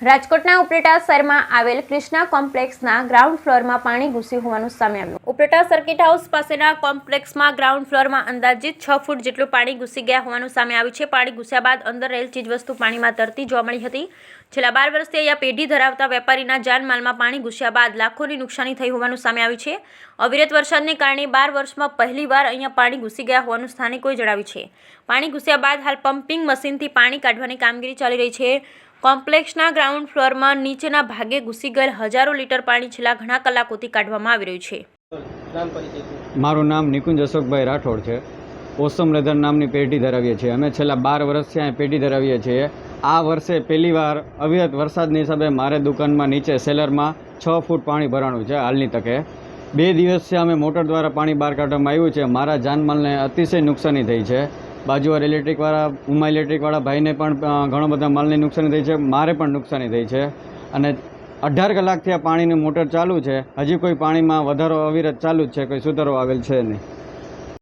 રાજકોટના ઉપલેટા શહેરમાં આવેલ ક્રિષ્ના કોમ્પ્લેક્સના ગ્રાઉન્ડ ફ્લોરમાં પાણી ઘૂસ્યું હોવાનું સામે આવ્યું। ઉપલેટા સર્કિટ હાઉસ પાસેના કોમ્પ્લેક્સમાં ગ્રાઉન્ડ ફ્લોરમાં અંદાજિત 6 ફૂટ જેટલું પાણી ઘૂસી ગયા હોવાનું સામે આવ્યું છે। પાણી ઘૂસ્યા બાદ અંદર રહેલ ચીજવસ્તુ પાણીમાં તરતી જોવા મળી હતી। છેલ્લા 12 વર્ષથી અહીંયા પેઢી ધરાવતા વેપારીના જાનમાલમાં પાણી ઘૂસ્યા બાદ લાખોની નુકસાની થઈ હોવાનું સામે આવ્યું છે। અવિરત વરસાદને કારણે 12 વર્ષમાં પહેલીવાર અહીંયા પાણી ઘૂસી ગયા હોવાનું સ્થાનિકોએ જણાવ્યું છે। પાણી ઘૂસ્યા બાદ હાલ પમ્પિંગ મશીનથી પાણી કાઢવાની કામગીરી ચાલી રહી છે। કોમ્પ્લેક્સના ગ્રાઉન્ડ ફ્લોરમાં નીચેના ભાગે ઘૂસી ગયેલ હજારો લીટર પાણી છેલ્લા ઘણા કલાકોથી કાઢવામાં આવી રહ્યું છે। મારું નામ નિકુંજ અશોકભાઈ રાઠોડ છે। ઓસમ લેધર નામની પેઢી ધરાવીએ છીએ। અમે છેલ્લા 12 વર્ષથી અહીં પેઢી ધરાવીએ છીએ। આ વર્ષે પહેલીવાર અવિરત વરસાદની હિસાબે મારે દુકાનમાં નીચે સેલરમાં 6 ફૂટ પાણી ભરાણું છે હાલની તકે। 2 દિવસથી અમે મોટર દ્વારા પાણી બહાર કાઢવામાં આવ્યું છે। મારા જાનમાલને અતિશય નુકસાની થઈ છે। બાજુવાળા ઇલેક્ટ્રિકવાળા ઉમા ઇલેક્ટ્રિકવાળા ભાઈને પણ ઘણો બધા માલની નુકસાની થઈ છે। મારે પણ નુકસાની થઈ છે અને 18 કલાકથી આ પાણીની મોટર ચાલુ છે। હજી કોઈ પાણીમાં વધારો અવિરત ચાલુ જ છે, કોઈ સુધારો આવેલ છે નહીં।